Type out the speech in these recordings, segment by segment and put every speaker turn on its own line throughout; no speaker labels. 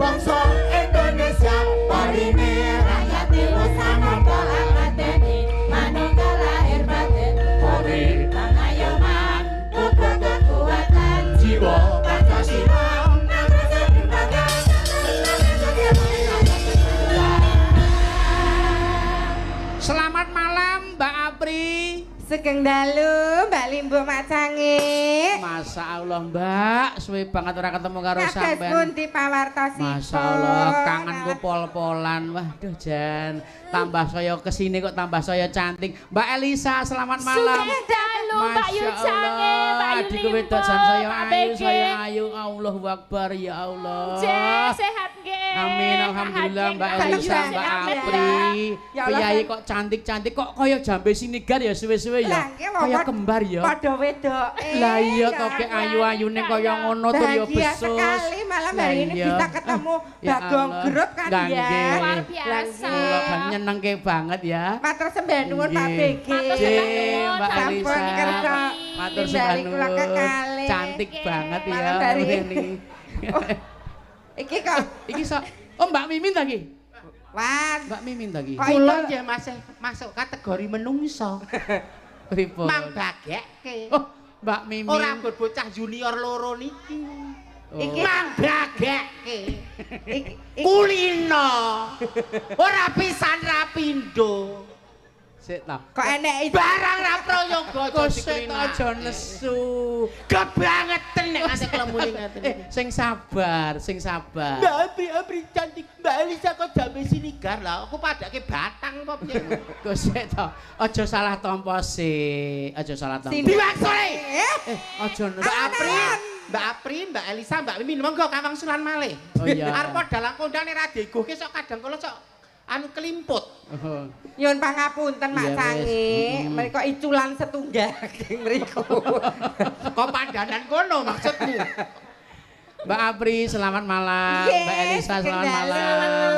bangsa Indonesia parine rakyat wis sanada akademi manunggal lahir batin Polri pangayoman kekuatan jiwa Pancasila.
Selamat malam Mbak Apri.
Sugeng dalu Mbak Limbo Macange.
Masya Allah Mbak, suwe banget ora ketemu karo sampean.
Kados pundi pawartosipun?
Masya Allah, kangenku pol-polan. Waduh Jan, tambah saya kesini kok tambah saya cantik. Mbak Elisa, selamat malam.
Sugeng dalu Mbak Yu Cange, Mbak Yu
Adikku wedok jan saya ayu, Allahu Akbar ya Allah.
Sehat nggih.
Amin, alhamdulillah Mbak Elisa, Mbak Apri. Piyayi kok cantik-cantik kok kaya jambe sinigar ya suwe-suwe ya. Kaya kembar ya.
Padha wedoke.
Lah iya to kek ayu-ayune kaya ngono tur ya besus.
Sekali malam hari ini bisa ketemu Bagong Grup kan ya.
Luar biasa.
Kula nyenengke banget ya.
Matur sembah nuwun Pak BG.
Mbak Elisa. Matur sembah nuwun. Cantik banget ya.
Malam hari
ini.
Iki kok
Iki oh Mbak Mimin ta ki?
Wah,
Mbak Mimin ta ki?
Kula nggih masuk kategori menungso.
Pripun?
Mambagekke.
Oh, Mbak Mimin.
Ora bocah junior loro niki.
iki
Mambagekke. Kulino. Ora pisan ra pindho.
Sik ta.
kok enek
Barang ra prayoga
Kosek aja nesu.
Kebangetan nek nganti kelemune ngaten.
Sing sabar, sing sabar.
Mbak Apri cantik, Mbak Elisa kok jambe sinigar lah. Aku padake batang kok piye.
Kosek ta. Aja salah tampa sik. Aja salah tampa.
Diwaksone.
Aja nesu.
Mbak Apri, Mbak Elisa, Mbak Mimin monggo kawang sulan malih.
Oh iya.
Arep dalang kondane ra diegoke sok kadang kala sok anu kelimput.
Oh.
nyuwun pangapunten Mak
Iya,
Sange.
wis.
Mriko iculan setunggal ing mriku.
Kok pandanan kono maksudmu?
Mbak Apri selamat malam.
Yes,
Mbak Elisa selamat
dalu.
malam.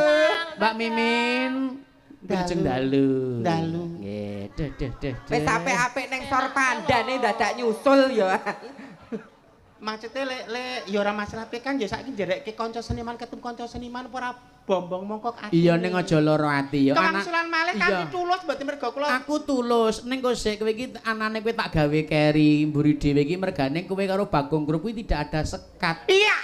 Mbak Mimin Wilujeng dalu.
Dalu.
Nggih, deh.
Wis apik-apik ning sor pandane dadak nyusul ya.
Maksudnya le ya ora masalah kan ya saiki njerekke kanca seniman ketemu kanca seniman ora bombong mongkok ati.
Iya ning aja lara ati ya.
Kawang sulan malih
Iya.
kan tulus mboten mergo kula.
Aku tulus ning kok sik kowe iki anane kowe tak gawe keri mburi dhewe iki mergane kowe karo Bagong Grup kuwi tidak ada sekat.
Iya.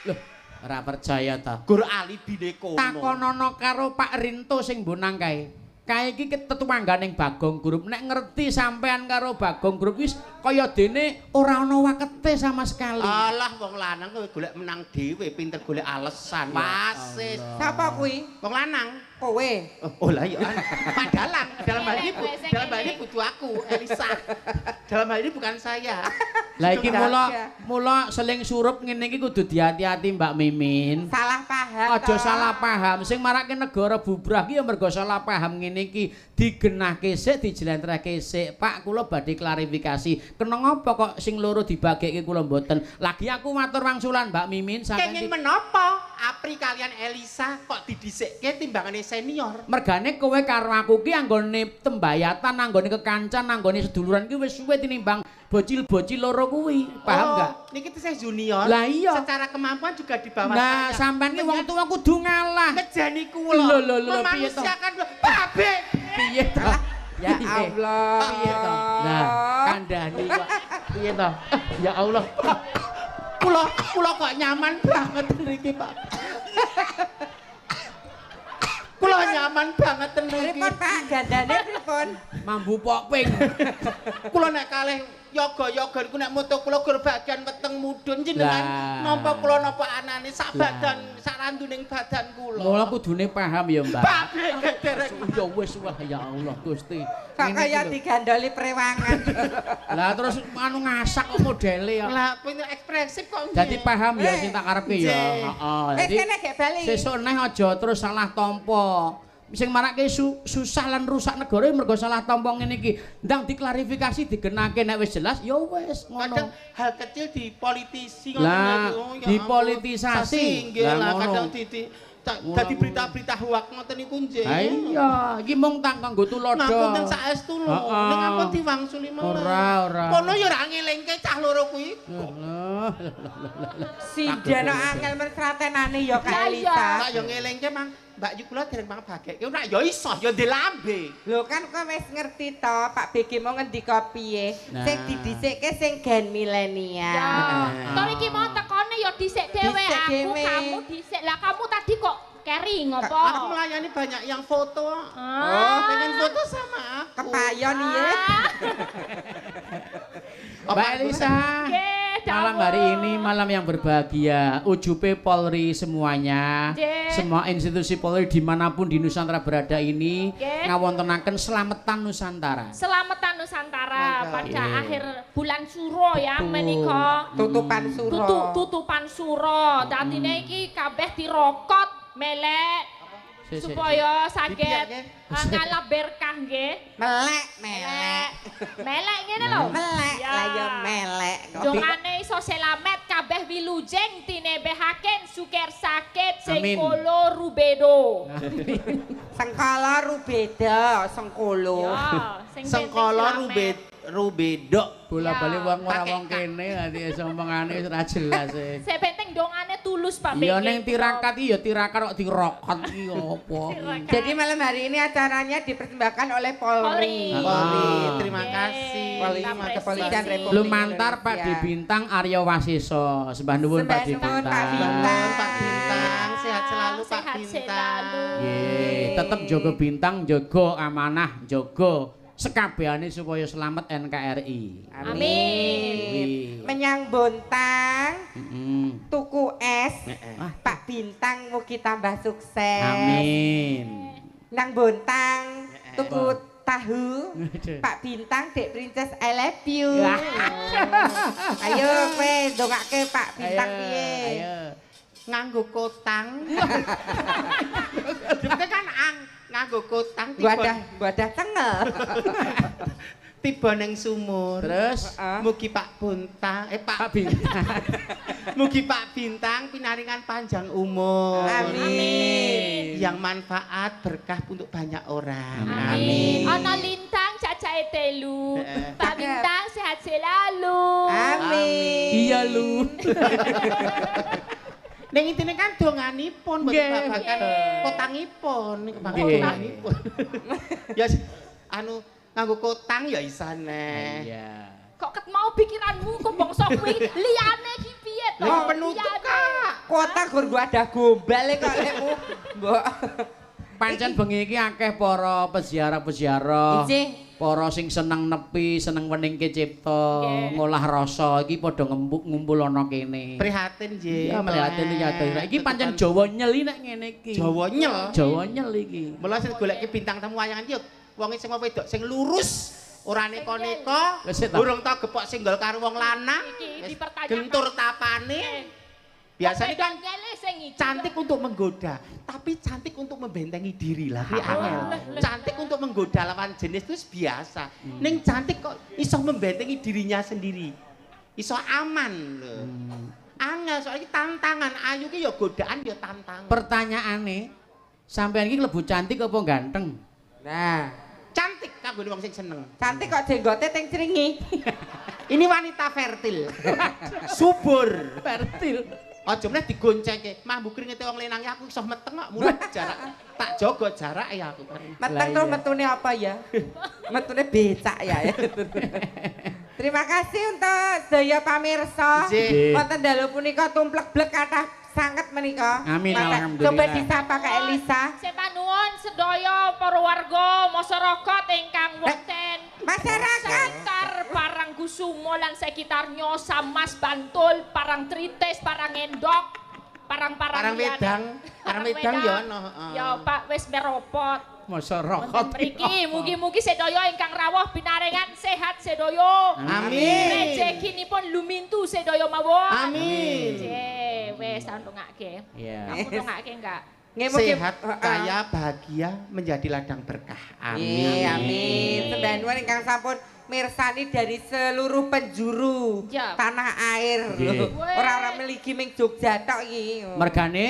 Loh, ora percaya ta.
Gur alibine kono.
Takonono karo Pak Rinto sing bonang kae. Kae iki tetungganganing Bagong Grup. Nek ngerti sampean karo Bagong Grup wis kaya dene ora ana wakete sama sekali.
Alah wong lanang kowe golek menang dhewe, pinter golek alasan. Wasis.
Sapa kuwi?
Wong lanang.
Kowe.
Oh lah iya. Dalam hal ini butuh aku, Elisa. Dalam hal ini bukan saya.
Lah iki mula seling surup ngene iki kudu diati-ati Mbak Mimin.
Salah paham.
Aja salah paham. Sing marake negara bubrah ki ya mergo salah paham ngene iki. Digenahke sik, dijelentrehke sik. Pak, kula badhe klarifikasi. Kena ngapa kok sing loro dibagekke kula mboten? Lagi aku matur wangsulan Mbak Mimin
Kenging menapa Apri kalian Elisa kok didhisikke timbangane senior?
mergane kowe karo aku ki anggone tembayatan, anggone kekancan, anggone seduluran ki wis suwe tinimbang bocil-bocil loro kuwi. Paham enggak?
Niki tesih junior.
Lah iya.
Secara kemampuan juga di bawah
Nah,
saya.
sampean ki wong tuwa kudu ngalah.
Ngejani kula.
Lho, piye to?
Memanusiakan babe.
Piye to?
Ya Allah.
Piye to? Nah, kandhani kok. Piye to? Ya Allah.
Kula kok nyaman banget niki, Pak. Kula nyaman banget niki.
Pripun Pak gandane pripun?
Mambu pokping.
Kula nek kalih yoga-yoga niku nek moto kula gur bagian weteng mudhun jenengan
Lah.
nampa kula napa anane sak badan sak randuning badan kula.
Mula kudune paham ya, Mbak.
Babe derek.
Ya wis wah ya Allah Gusti.
Kok
Ngene
kaya
iki lho.
digandoli prewangan.
Lah terus anu ngasak kok modele ya.
Lah pinter ekspresif kok.
Dadi paham ya sing tak karepe ya. Heeh.
Wis
Dadi
kene gek bali.
sesuk neh aja terus salah tampa. Sing marake susah lan rusak negara ya mergo salah tampa ngene iki. Ndang diklarifikasi digenake nek wis jelas ya wis
Kadang
ngono.
hal kecil dipolitisi
Lah,
ngono.
dipolitisasi.
Nggih
Lah,
lah
ngono.
kadang Dadi berita-berita hoak ngoten niku nggih.
Ha iya, iki mung tang kanggo tulodo.
Ngapunten saestu lho. Ning ampun diwangsuli meneh.
Ora.
Kono ya ora ngelingke cah loro kuwi.
Sidana angel merkratenane ya Kak
Lah, iya.
Elisa.
Tak ya ngelingke Mang. Mbak Yu kula dereng mang bageke ora ya iso ya ndek lambe.
Lho kan kowe wis ngerti to, Pak BG mau ngendika piye.
Nah.
Sing didhisikke sing gen milenial.
Ya, to iki mau tekone ya dhisik dhewe
Dhisik
aku,
dhewe.
kamu dhisik. Lah kamu tadi kok carry ngopo?
Aku melayani banyak yang foto.
Ah.
Pengen foto sama aku.
Kepayon iya.
Mbak Elisa.
Nggih,
Malam
dawuh.
hari ini malam yang berbahagia. Ujube Polri semuanya,
Nggih.
semua institusi Polri dimanapun di Nusantara berada ini
Nggih.
ngawontenaken Slametan Nusantara.
Selamatan Nusantara
Mangga.
pada
Iya.
akhir bulan Suro ya
Betul.
menika.
Tutupan suro.
Tutupan Suro. Dadine iki kabeh dirokot melek supaya saged ngalap berkah nggih.
Melek.
Melek ngene lho.
Melek
Ya.
lah ya melek.
Dongane iso selamet kabeh wilujeng tinebehaken suker sakit sing
Amin.
kolo rubedo.
Sengkala rubeda, sengkolo.
Ya, sing penting
Sengkala
selamet.
rubedok.
Bola-bali
Ya.
wong ora
Pakai
wong kene ati iso omongane wis ora jelas.
Sing penting dongane tulus Pak
Ya
BG.
ning tirakat iki ya tirakat kok dirokot iki opo.
Jadi malam hari ini acaranya dipersembahkan oleh Polri.
Polri,
Ah.
terima
Oke.
kasih.
Polri,
Terima
Kepolisian
kasih.
Republik
Lumantar Pak
Indonesia.
Di Bintang Aryo Wasiso. Sembah nuwun Pak Di
Sembah nuwun, Pak
Bintang.
Bintang.
Pak Bintang, sehat selalu Pak
Sehat
Bintang.
selalu.
Nggih, tetep jaga bintang, jaga amanah, jaga sekabehane supaya selamat NKRI.
Amin.
Menyang Bontang, tuku es,
Ah.
Pak Bintang mugi tambah sukses.
Amin.
Nang Bontang, tuku
Apa?
tahu,
Aduh.
Pak Bintang, Dek Princess I love you.
Wah.
Ayo kowe ndongake Pak Bintang
Ayo,
piye?
ayo.
Nganggo kotang. Dene kan nganggo kotang
Wadah cengel.
tiba ning sumur.
Terus
Mugi Pak
Pak Bintang.
Mugi Pak Bintang pinaringan panjang umur.
Amin.
Yang manfaat berkah untuk banyak orang.
Amin. Ana lintang cacahe telu. Pak Bintang sehat selalu.
Amin.
Iya lu.
Ning intine kan donganipun mboten
Nggih.
babakan
Nggih.
kotangipun ning
Nggih.
donganipun. Ya anu nganggo kotang ya isane.
Iya.
Kok ket mau pikiranmu kok bangsa kuwi liyane iki piye to?
Lah penutup
Liyane.
Kak.
Kota gur gua ada gombal kok lekmu. Mbok.
Pancen bengi iki akeh para peziarah-peziarah.
Iji.
Para sing seneng nepi, seneng weningke cipta,
Nggih.
ngolah rasa iki padha ngumpul ana kene.
Prihatin nggih.
Ya melihatin nyata. Iki pancen Jawa nyeli nek ngene iki.
Jawa nyel.
Jawa nyel iki.
Mula sing goleki bintang tamu wayangan iki wong sing wedok sing lurus, ora neko-neko,
Wis, ta.
urung tau gepok singgol karo wong lanang.
Iki
wis
dipertanyakan.
gentur tapane. Biasanya kan
nyele sing iki.
cantik untuk menggoda, tapi cantik untuk membentengi diri lah. Kuwi
Ah,
angel.
lah.
Cantik untuk menggoda lawan jenis itu biasa. Ning cantik kok iso membentengi dirinya sendiri. Iso aman lho. Angel soalnya tantangan ayu ki ya godaan ya tantangan.
Pertanyaane, sampean iki klebu cantik apa ganteng?
Nah,
Cantik kanggo wong sing seneng.
cantik kok jenggote teng cringi.
Ini wanita fertil. Subur.
Fertil.
Aja meneh digoncengke. Mah mbuk kringete wong lenang aku iso meteng kok mulai jarak. Tak jaga jarak ya aku kan.
Meteng
Lah
terus
iya.
metune apa ya? Metune becak ya. Terima kasih untuk sedaya pamirsa.
Nggih.
Wonten dalu punika tumplek-blek kathah sanget menika.
Amin,
Maka
alhamdulillah.
Coba disapa Kak Elisa.
Sepanuwun sedaya para warga masyarakat ingkang wonten
Masyarakat.
sekitar Parangkusumo lan sekitarnya Samas Bantul, Parangtritis, Parangendok,
Parang
liyane.
wedang, parang wedang ya ono, heeh.
Ya Pak wis meropot.
Masyarakat.
Wonten mriki mugi-mugi sedaya ingkang rawuh binarengan sehat sedaya.
Amin.
Rezekinipun lumintu sedaya mawon.
Amin.
Wis andungake.
Iya.
Aku ndongake enggak?
Nggih, mugi-
Sehat,
Heeh.
kaya, bahagia, menjadi ladang berkah.
Nggih, amin. Sembah nuwun ingkang sampun mirsani dari seluruh penjuru
Ya.
tanah air.
Nggih.
Ora-ora mligi ming Jogja tok iki.
Mergane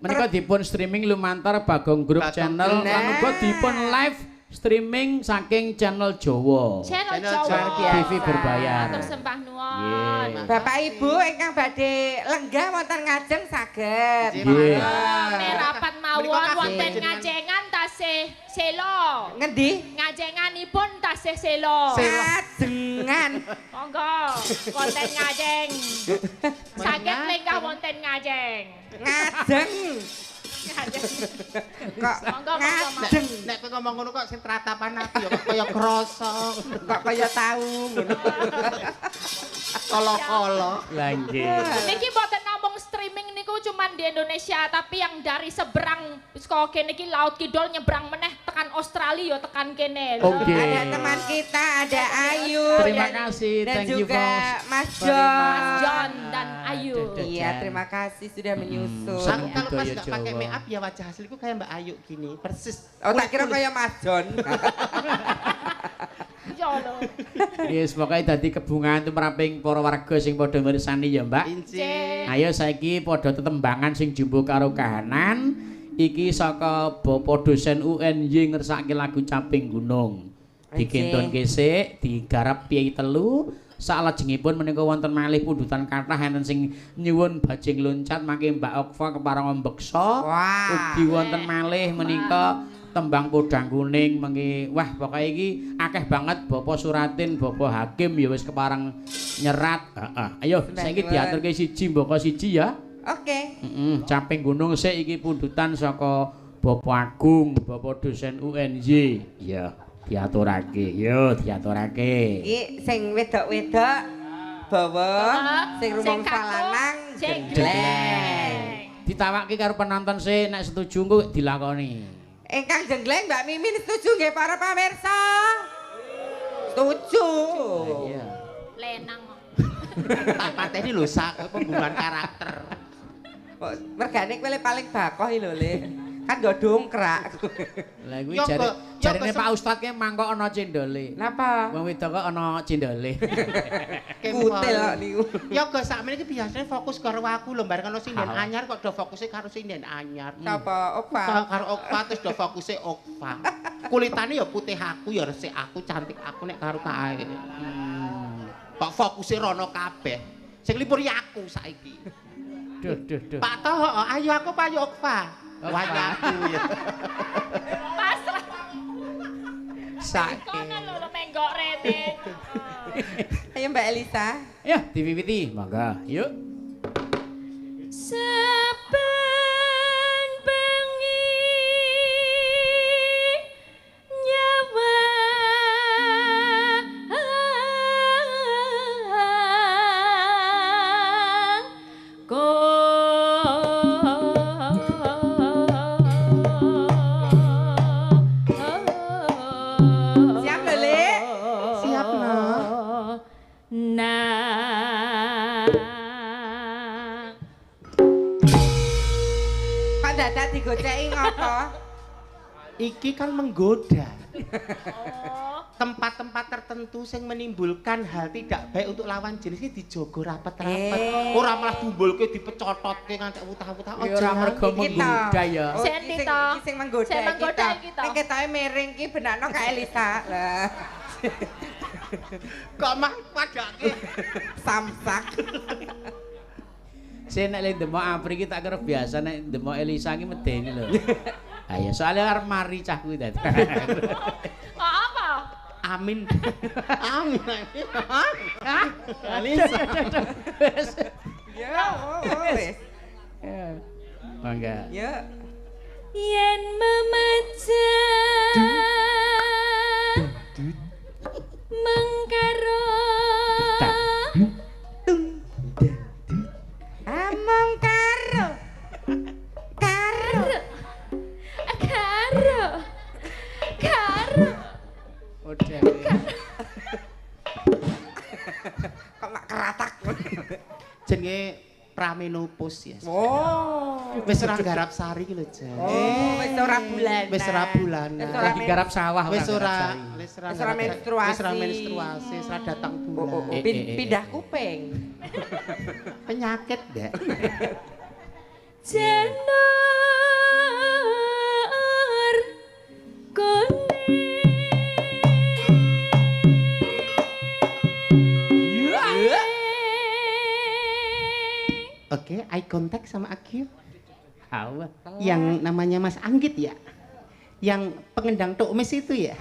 Menika dipun streaming lumantar Bagong Group
Bagong
channel
Group.
lan uga dipun live streaming saking channel Jawa.
Channel
Channel
Jawa.
Jawa.
TV berbayar.
Matur sembah nuwun.
Nggih.
Bapak Ibu ingkang badhe lenggah wonten ngajeng saged.
Nggih.
Merapat mawon
Menika
wonten
kasih
ngajengan tasih selo.
Ngendi?
Ngajenganipun tasih selo.
Ngajengan.
Monggo wonten ngajeng. Saged lenggah wonten ngajeng.
Ngajeng. Kok
Monggo,
ngajeng.
Nek kowe ngomong ngono kok sing tratapan aku ya kok kaya krasa.
Kok kaya tahu ngono.
Kolo-kolo.
Lah nggih.
Niki mboten namung streaming niku cuman di Indonesia, tapi yang dari seberang saka kene iki laut kidul nyebrang meneh tekan Australia ya tekan kene.
Oke.
Ada teman kita, ada Ayu.
Terima
dan-
kasih,
Dan
thank you
juga
for
Mas
very
John.
much.
Mas John dan Ayu.
Iya, terima kasih sudah menyusul.
Seneng
Aku kalau pas
budaya
gak pakai
Jawa.
make up ya wajah asliku kayak Mbak Ayu gini, persis.
Oh, tak kira kaya Mas John.
Ya Allah.
Yes, pokoknya dadi kebungan tumraping para warga sing padha mirsani ya, Mbak.
Inci.
Ayo saiki padha tetembangan sing jumbo karo kahanan. Iki saka Bapak dosen UNY ngersake lagu Caping Gunung. Dikentonke sik, digarap piyai telu. Salajengipun menika wonten malih pundutan kathah enten sing nyuwun bajing loncat mangke Mbak Okfa keparang mbeksa.
Wah.
Ugi wonten malih menika tembang podang kuning mengki wah pokoke iki akeh banget Bapak Suratin, Bapak Hakim ya wis keparang nyerat. Heeh. Ayo saiki diaturke siji mboko siji ya.
Oke.
Caping Gunung sik iki pundutan saka Bapak Agung, Bapak dosen UNY. Iya, diaturake. Yo, diaturake.
Iki sing wedok-wedok bawa, sing rumong lanang jenggleng.
Ditawake karo penonton sik nek setuju engko dilakoni.
Ingkang jenggleng Mbak Mimin setuju nggih para pamirsa? Setuju.
Iya.
Lenang.
Tak pateni lho sak pembunuhan karakter.
Kok mergane kowe paling bakoh lho, Le. Kan nggo dongkrak.
Lah kuwi
Yo, kok-
jarine
yo,
Pak Ustad ki mangkok ana cendole.
Napa?
Wong wedok kok ana cendole.
Kutil kok niku.
Ya go sakmene iki biasane fokus karo aku lho bareng karo sinden anyar kok do fokuse karo sinden anyar.
Napa? Opa.
Karo Okpa terus do fokuse Okpa. Kulitane ya putih aku ya resik aku cantik aku nek karo kae. Kok fokuse rono kabeh. Sing lipur ya aku saiki.
Duh.
Pak Toho, ayo aku Pak Okpa. Wajahku ya.
Pasrah
Saiki.
kono lho menggok rene.
Ayo Mbak Elisa.
Ya, diwiwiti. Mangga. Yuk.
Saben bengi nyawa
Siap lho, Le?
Siap, Nak.
Nah.
Kok dadak digoceki ngopo?
Iki kan menggoda.
Oh.
Tempat-tempat tertentu yang menimbulkan hal tidak baik untuk lawan jenis ini dijogo rapet-rapet. Ora malah dimbulke dipecototke nganti utah-utah.
Iki ora mergo menggoda ya.
Oh,
Sen,
iki
Tito.
sing menggoda.
Sen menggoda
iki
iki, Tito.
Nek ketoke miring ki benakno Kak Elisa. Lah,
Kok mah padake.
samsak.
Sing nek le demok Apri ki tak kira biasa nek demok Elisa ki medeni lho. Ayo soalnya arep mari cah kuwi dadi.
Apa?
Amin. Amin. Hah? Alisa.
Ya, wis.
Mangga.
Ya.
Yen memecah mengkaro
Among karo. Karo.
karo
Oh dewe.
Kok mak keratak.
Jenenge pramenopause ya.
Oh.
Wis ora garap sari ki lho, Jan.
Oh, wis ora bulanan.
Wis ora bulanan.
Wis ora
Lagi garap sawah
Wis ora
Wis ora menstruasi.
Wis ora menstruasi, wis ora datang bulan.
pindah kuping.
Penyakit, Dek.
jenuh
Oke, eye contact sama aku.
Awah.
Yang namanya Mas Anggit ya? Yang pengendang tukmis itu ya?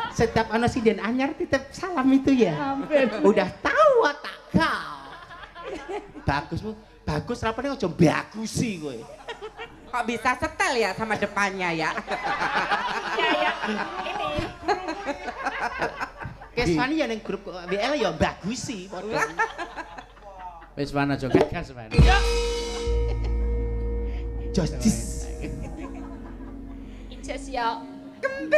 Setiap anosiden anyar titip salam itu ya? Udah tahu tak kau. Bagus Bu. Bagus rapane aja bagusi kowe.
Kok bisa setel ya sama depannya ya?
Ya, ini.
Keswani ya ning grup WL ya bagusi padha.
Wis wana joget kan sepan.
Justice.
Inces ya.
Kembang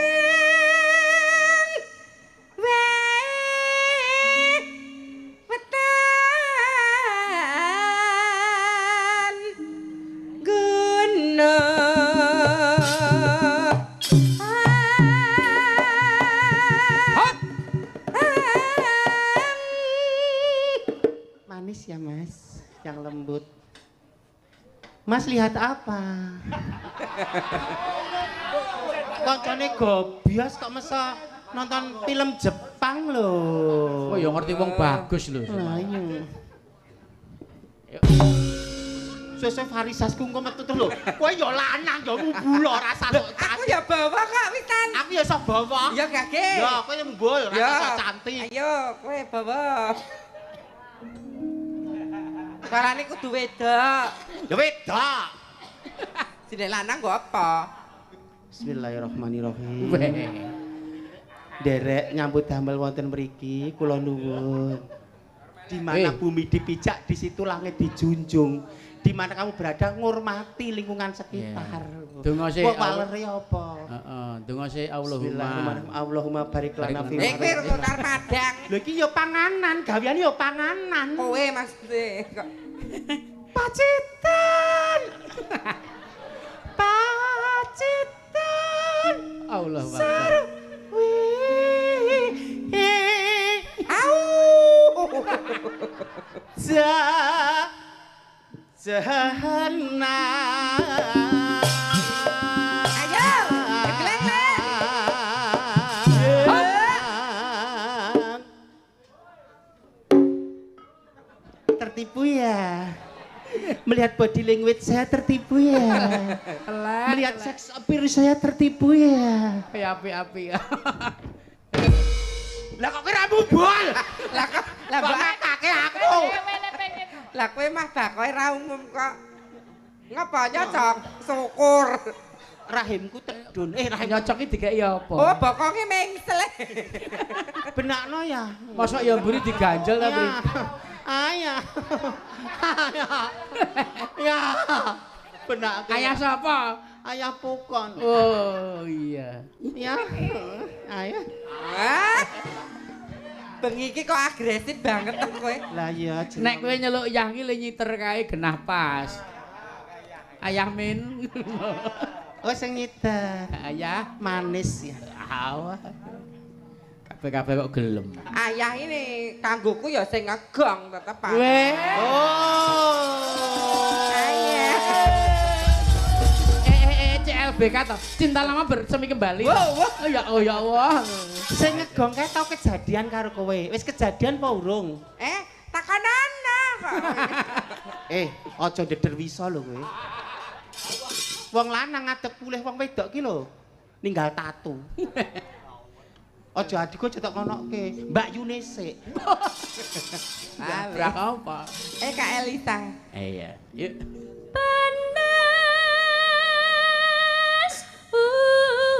wetan gunung
Manis ya Mas, yang lembut. Mas lihat apa? Koncone gobias kok mesa nonton film Jepang loh.
Oh ya ngerti wong bagus lho.
Lah iya. Sesuk varisasku engko metu terus lho. Kowe ya lanang ya mumbu lho rasa sok
aku ya bawa kok wisan.
Aku ya sok bawa.
Ya gage.
Ya kowe ya mumbu rasa sok cantik.
Ayo kowe bawa. Suarane kudu wedok.
Ya wedok.
Sine lanang kok apa?
Bismillahirrahmanirrahim.
Weh.
Derek nyambut damel wonten mriki kula nuwun. Di mana bumi dipijak di situ langit dijunjung. Di mana kamu berada ngurmati lingkungan sekitar.
Donga sih.
Kok walere apa?
Heeh, donga sih Allahumma.
Bismillahirrahmanirrahim. Allahumma barik lana fi
Kowe rotar padang.
Lho iki ya panganan, gaweane ya panganan.
Kowe maksude kok.
Pacitan. Pacitan.
Allah Akbar.
Jahana.
Ayo, geleng-geleng.
Tertipu ya. Melihat body language saya tertipu ya. Melihat seks appeal saya tertipu ya.
Api-api.
Lah kok kira bubul?
Lah mbok
akake aku.
Lah kowe mah bakoke ra umum kok. Ngapa nyocok? Syukur.
Rahimku tedun. Rahim
Nyocoki dikeki apa?
Oh, bokonge mengsel.
benakno ya.
Mosok ya mburi diganjel tapi.
Ayah. Ya. Benak.
Ayah sapa?
Ayah pukon.
Oh iya.
Ya. Ayah.
Wah. Bengi iki kok agresif banget to kowe.
Lah iya.
Nek kowe nyeluk Yah ki le nyiter kae genah pas. Ayah Min.
Oh sing nyiter.
Ayah
Manis ya.
awah. Kabeh-kabeh kok gelem.
Ayah ini kanggoku ya sing ngegong tetepan.
Weh.
Oh.
Ayah.
CLBK toh. Cinta lama bersemi kembali.
Wow.
Oh ya Allah.
Sing ngegong kae tau kejadian karo kowe. Wis kejadian apa urung?
Takanana kok.
Aja ndeder wisa lho kowe. Wong lanang ngadeg pulih wong wedok ki lho. Ninggal tatu. Aja adikku aja tak konoke. Mbak Yune sik.
Berapa?
Kak Elisa.
Iya. Yuk.
Panas udan.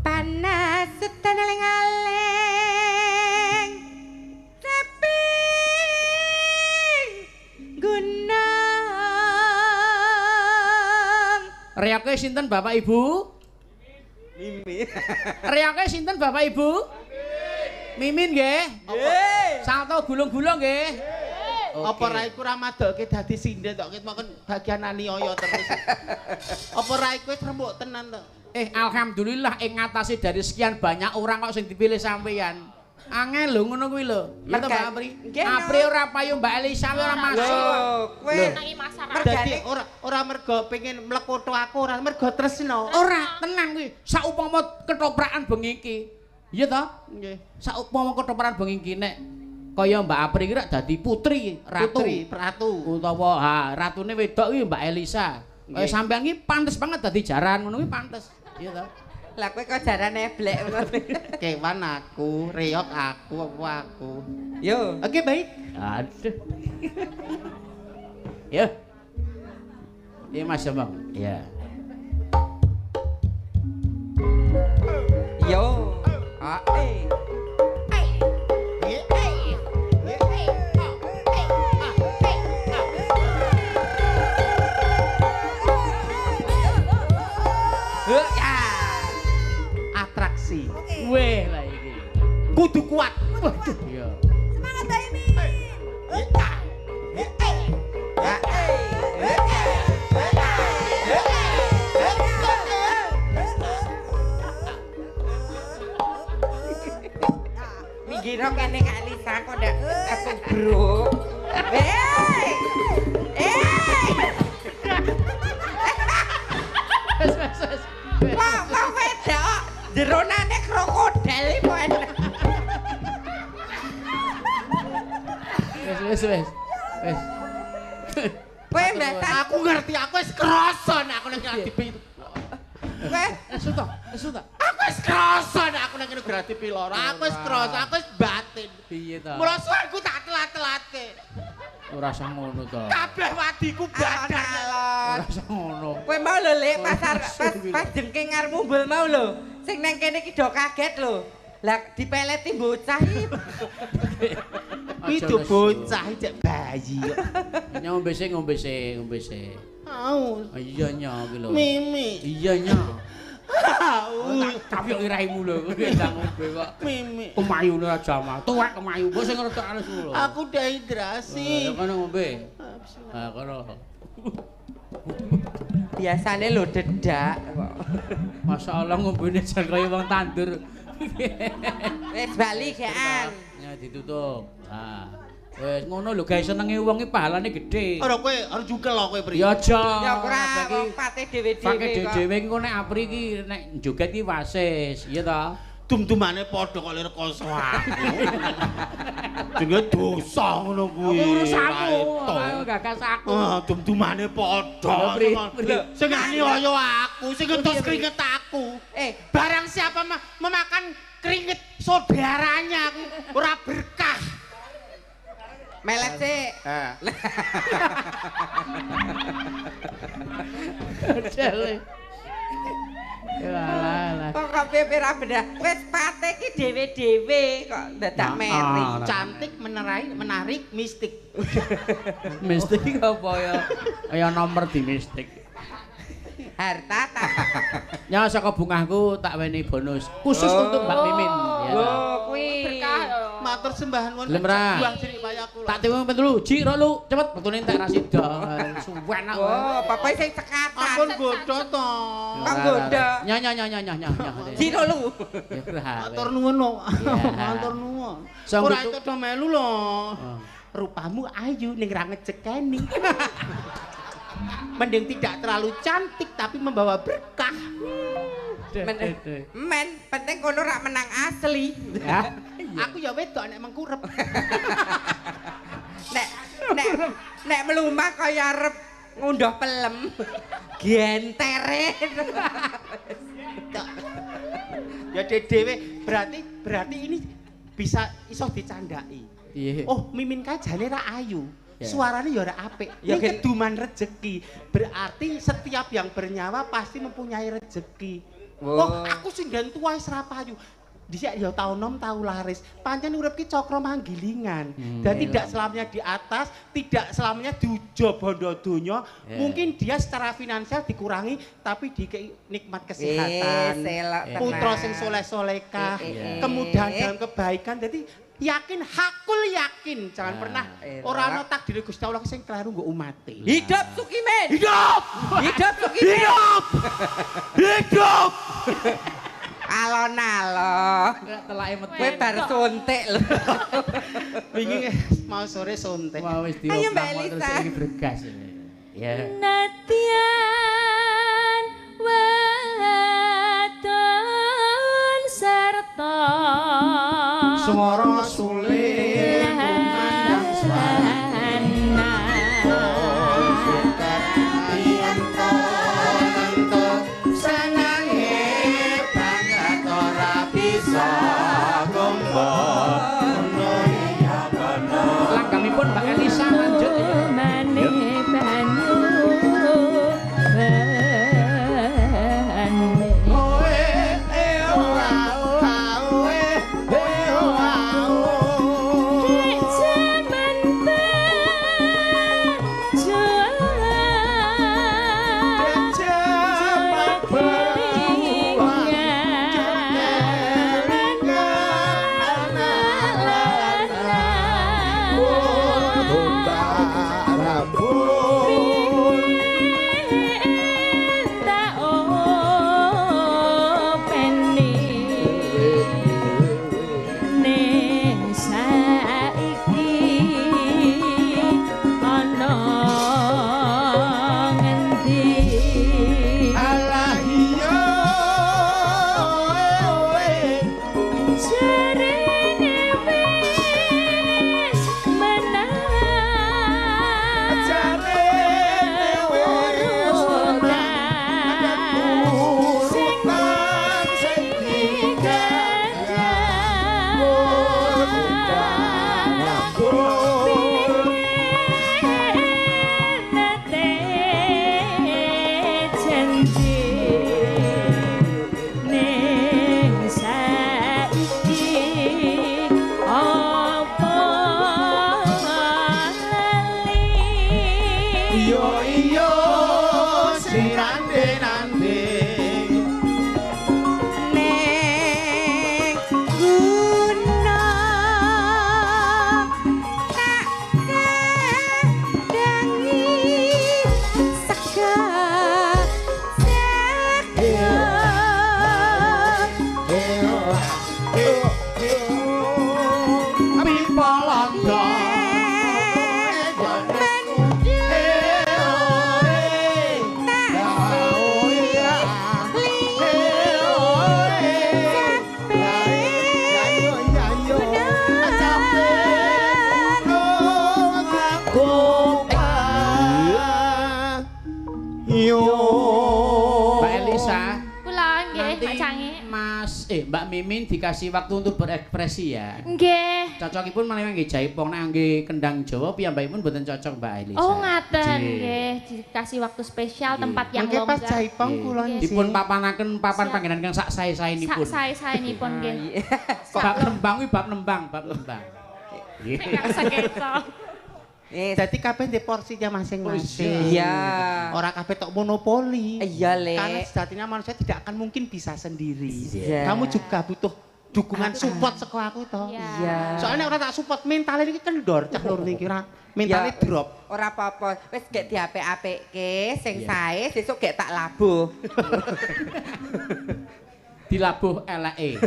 Panas udan aleng-aleng. Sepi gunung.
Riyoke sinten Bapak Ibu?
Mimi.
Riyoke sinten Bapak Ibu? Mimin nggih. Salto gulung-gulung nggih.
Apa ra iku ra madoke dadi sindhet tok mongkon bagian aniaya terus. Apa ra iku wis rembuk tenan to?
Alhamdulillah ing ngatasi dari sekian banyak orang kok sing dipilih sampeyan. Angel lho ngono kuwi lho. Ya to Mbak Apri. Apri ora payu Mbak Elisa ora masuk.
Kowe
Nangi masyarakat.
Dadi ora mergo pengin mlekutho aku, ora mergo tresno.
Ora, tenang kuwi. Saupama ketoprakan bengi iki. Iya toh?
Nggih.
Saupama ketoprak bengi iki nek kaya Mbak Apri ki rak dadi putri, ratu.
Putri, ratu.
Utawa ratune wedok ki Mbak Elisa. Kaya
Nggih.
sampean ki pantes banget dadi jaran ngono ki pantes. Iya toh?
Lah kowe kok jarane blek ngono.
Kewan aku, reok aku, apa aku.
Yo.
Oke, baik.
Aduh. Ya. Iya Mas Bang. Iya.
Yo. Eh. Ya.
Atraksi.
Weh lah iki.
Kudu kuat.
Waduh. Iya.
Semangat Mbak Imi.
Minggiro kene Kak Lisa kok ndak ketubruk. Hei!
Wes.
Wong wedok jeronane krokodil iki kok enak.
Wes.
Kowe mbasan
Aku ngerti, aku wis krasa nek aku nang ngadipi.
kowe
Esu ta?
Aku wis krasa nek aku nang kene gradipi lara. Aku wis krasa, aku wis batin.
Piye ta?
Mula suarku tak telat-telate.
Ora usah ngono to.
Kabeh wadiku badan.
Ora usah ngono.
kowe mau lho Lek pas jengking ngarepmu mbul mau lho. Sing nang kene iki do kaget lho. Lah dipeleti bocah iki.
Itu bocah cek bayi kok.
Ngombe sih.
Aus.
Iya nya ki lho.
Mimi.
Iya nya.
Aus.
Tapi iraimu lho, kowe ndang ngombe kok.
Mimi.
Kemayune aja mah. Tuwek kemayu. Mbok sing ngerti anu lho.
Aku dehidrasi.
Ya kono ngombe. Ha kono.
Biasane lho dedak kok.
Masyaallah ngombene jan kaya wong tandur.
Wis bali gekan.
Ya ditutup. Ha. Wis ngono lho guys senenge wong iki pahalane gedhe.
Ora kowe harus juga lho kowe pri.
Ya aja.
Ya ora
Bagi-
wong pate dhewe-dhewe
Pakai
kok.
dhewe engko nek Apri iki nek joget iki wasis, iya ta?
Dum-dumane padha kok rekoso aku. Jenenge dosa ngono kuwi.
Urusanmu,
Ra
ayo
eto.
gagas aku.
Dum-dumane padha.
Lho, Pri.
Sing aniaya aku, sing ngetus keringet aku. Barang siapa memakan keringet saudaranya aku ora berkah.
Melet sik.
Jale. Alah.
Kok kabeh ora bener. Wis pate iki dhewe-dhewe kok dadak
Nah,
meri.
Cantik, menarik, mistik.
Mistik apa ya? Kaya nomor di mistik.
Harta tak.
Ya saka bungahku tak weni bonus khusus untuk Mbak Mimin. Ya.
Oh, kuwi.
Berkah yo.
Matur sembahan wonten.
Gelem ra?
Buang cilik payaku.
Tak timu ping 3. Ji ro lu, cepet betune entek rasida. Suwen aku.
Oh, bapak sing sekatan.
Ampun godho to.
Kang goda.
Nyah.
Jiro lu.
Ya ora.
Matur nuwun lho.
Iya.
Matur nuwun.
Sanggup
Ora
tu-
itu do melu lho.
Oh.
Rupamu ayu ning ra ngejekeni. Mending tidak terlalu cantik tapi membawa berkah.
Men, penting kono rak menang asli.
Ya.
Aku ya wedok nek mengkurep.
Nek melumah kaya arep ngunduh pelem. Gentere.
Ya dhewe berarti ini bisa iso dicandai.
Iya.
Oh, Mimin kajane ra ayu.
Ya.
Suaranya ya ora apik.
Ya,
Ini keduman rezeki. Berarti setiap yang bernyawa pasti mempunyai rezeki. Oh, aku sing dan tua wis ra payu. Dhisik ya tau nom tau laris. Pancen urip ki cakra manggilingan. Dan tidak selamanya di atas, tidak selamanya diujo bondo donya.
Ya.
Mungkin dia secara finansial dikurangi tapi dikei nikmat kesehatan.
selok tenan.
Putra sing soleh-solehkah, kemudahan dalam kebaikan. Jadi yakin, hakul yakin, jangan pernah ora ana takdir Gusti Allah sing kelaru nggo umate.
Hidup Sukimen.
Hidup!
Hidup Sukimen.
Hidup!
Alon-alon.
Telake metu.
Kowe bar suntik lho.
Wingi mau sore sontek.
Wah wis
Ayo, Mbak
dioprak terus
Elisa.
iki bergas. Ya.
Nadyan wadon serta
swara sulit kumandang swana
sanange banget ora bisa
langgamipun Mbak Elisa lanjut ya. Mbak Mimin dikasih waktu untuk berekspresi ya.
Nggih.
Cocokipun menawi nggih jaipong nek nggih kendang Jawa piyambakipun mboten cocok Mbak Elisa.
Oh ngaten nggih, dikasih waktu spesial tempat yang
longgar. Mangke pas
longgar.
jaipong kula
dipun papanaken papan panggenan kang sak sae-saenipun.
Sak sae-saenipun nggih.
Bab nembang kuwi bab nembang.
Nek saketa.
Jadi kabeh di porsinya masing-masing.
Iya.
Orang kabeh tok monopoli.
Iya, Le.
Karena sejatinya manusia tidak akan mungkin bisa sendiri.
Iya.
Kamu juga butuh dukungan support saka aku toh.
Iya.
Soalnya orang tak support mentalnya ini kendor, cak lur niki ora. Mentalnya drop.
Ora apa-apa, wis gek diapik-apikke sing sae, sesuk gek tak labuh.
Dilabuh eleke.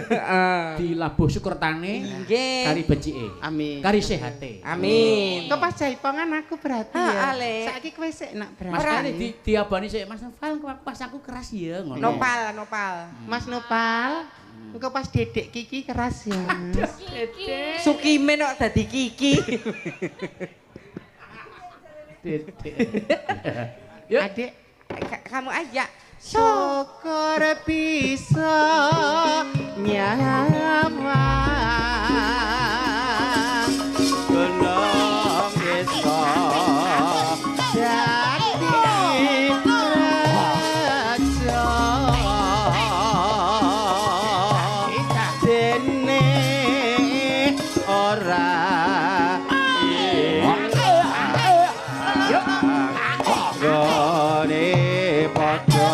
Dilabuh syukurtane.
Nggih.
Kari becike.
Amin.
Kari sehate.
Amin.
Kok pas jaipongan aku berarti ya.
Ale.
Saiki kowe sik nak
Mas
berarti.
Kali diabani sik Mas Noval pas aku keras ya ngono.
Nopal.
Mas Nopal. Engko pas dedek Kiki keras ya. Mas.
Sukimen kok dadi Kiki.
Dedek.
Yuk. Adik, kamu aja.
Syukur bisa nyamang gunung bisa jadi raja dene ora gone padha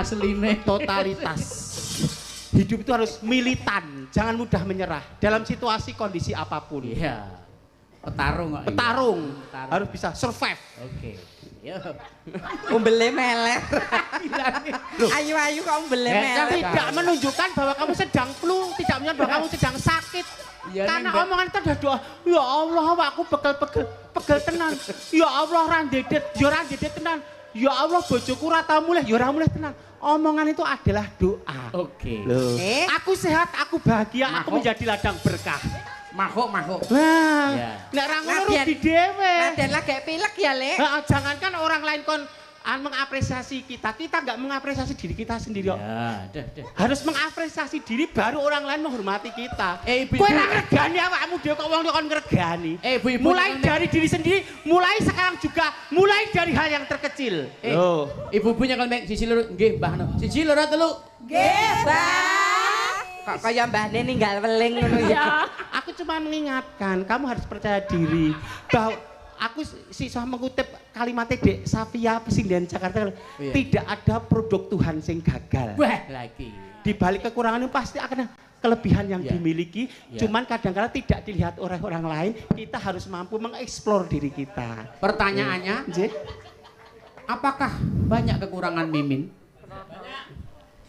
asline.
Totalitas. Hidup itu harus militan, jangan mudah menyerah dalam situasi kondisi apapun.
Iya. Petarung kok.
Petarung,
Petarung.
harus bisa survive.
Oke. Yo.
Umbele meler.
Loh.
Ayu-ayu kok umbele
Yang
meler.
tidak menunjukkan bahwa kamu sedang flu, tidak menunjukkan bahwa kamu sedang sakit.
Iya,
Karena
Neng, Mbak.
omongan itu adalah doa, ya Allah aku pegel tenan. Ya Allah randedet, ya randedet tenan. Ya Allah bojoku ora tau mulih, ya ora mulih tenan. Omongan itu adalah doa.
Oke.
Loh. Aku sehat, aku bahagia, aku
Mahok.
menjadi ladang berkah.
Mahok.
Wah,
Ya.
nek ra ngono
Nabian-
rugi dhewe.
Naden lagi pilek ya, Lek.
Heeh, jangankan orang lain kon mengapresiasi kita nggak mengapresiasi diri kita sendiri kok.
Ya, dah.
Harus mengapresiasi diri baru orang lain menghormati kita.
Ibu-ibu.
Kowe ora ngregani awakmu dhewe kok wong kon ngregani.
Ibu-ibu
Mulai
jangan-
dari diri sendiri, mulai sekarang juga mulai dari hal yang terkecil.
Ibu-ibu nyekel mek siji loro nggih Mbah. Siji loro telu.
Nggih, Mbah. Kok kaya mbahne ninggal weling ngono ya.
Aku cuma mengingatkan, kamu harus percaya diri bahwa aku sisa mengutip kalimatnya Dek Safia Pesindian Jakarta,
Iya.
tidak ada produk Tuhan sing gagal.
Wah, lagi.
Di balik kekurangan itu pasti akan ada kelebihan yang
Iya.
dimiliki,
Iya.
cuman kadang-kadang tidak dilihat oleh orang lain, kita harus mampu mengeksplor diri kita.
Pertanyaannya,
Nggih.
apakah banyak kekurangan Mimin?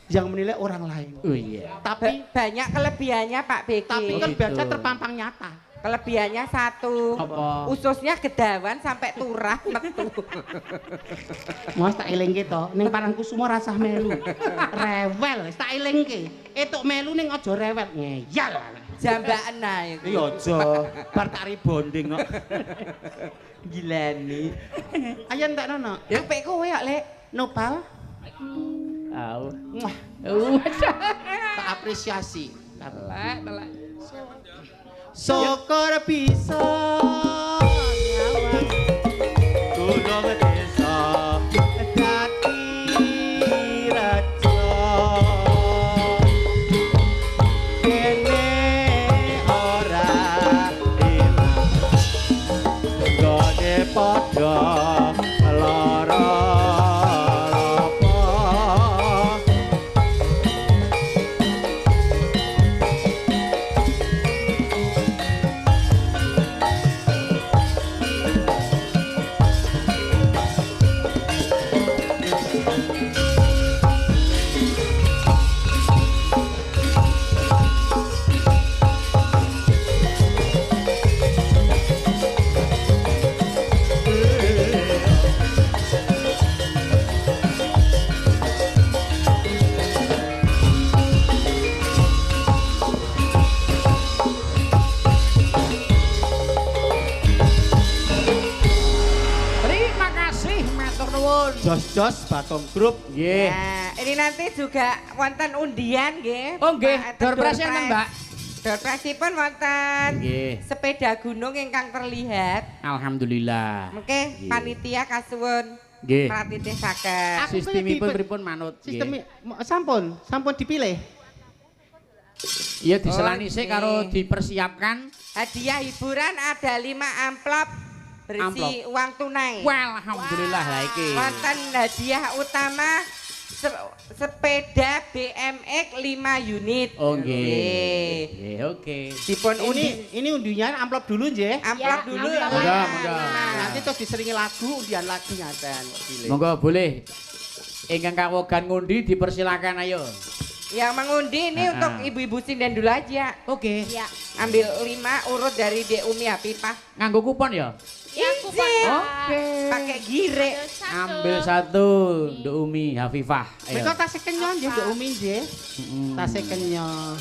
Yang menilai orang lain.
Oh iya.
Tapi
Banyak kelebihannya Pak Beki.
tapi
Oh,
kelebihannya
gitu.
terpampang nyata.
Kelebihannya satu.
Apa?
Ususnya gedawan sampai turah metu.
Mas tak elingke to, ning parangku semua rasah melu. Rewel, wis tak elingke. Etuk melu ning aja rewel. Ngeyal.
Jambakan ae.
Iya aja, bar tak rebonding kok.
Gilani.
Ayo entek nono.
Ya pek kowe ya, Lek.
Nopal,
Au.
muah, tak apresiasi.
Telek.
Syukur bisa nyawang kulo desa dadi raja. Kene ora ilang gede padha lara apa.
Terima kasih, matur nuwun.
Jos Batom Group.
Nggih.
Nah, ini nanti juga wonten undian nggih.
Oh nggih,
Pak,
door prize
door
enten,
prize.
Mbak.
Door prize-ipun wonten
Nggih.
sepeda gunung ingkang terlihat.
Alhamdulillah.
Mengke
Nggih.
panitia kasuwun
Nggih.
pratitihsaken.
Aku
Sistemipun
pilih di-
pripun manut?
Sistem
Nggih.
sampun dipilih.
Iya diselani sik
Oke.
karo dipersiapkan.
Hadiah hiburan ada 5 amplop berisi uang tunai.
Well, alhamdulillah lah iki.
Wonten hadiah utama sepeda BMX 5 unit.
Oh nggih.
Nggih.
Nggih, oke.
Dipun undi
Ini undian amplop dulu nggih.
amplop
Ya,
dulu.
amplop.
Monggo,
Nah,
monggo.
nah.
Nanti terus diseringi lagu, undian lagu nyaten kok pilih.
Monggo boleh. Ingkang kawogan ngundi dipersilakan ayo.
Yang mengundi ini
Ah.
untuk ibu-ibu sinden dulu aja.
Oke.
Ya.
Ambil 5 urut dari Dek Umi Hafifah.
Nganggo kupon ya?
Ya, kupon.
Izin.
Oke.
Pakai gire.
Ambil satu, Nduk Umi Hafifah. Ayo.
Mereka tasih kenyon nggih Mbak Umi nggih.
Mm-mm.
Tasih kenyon.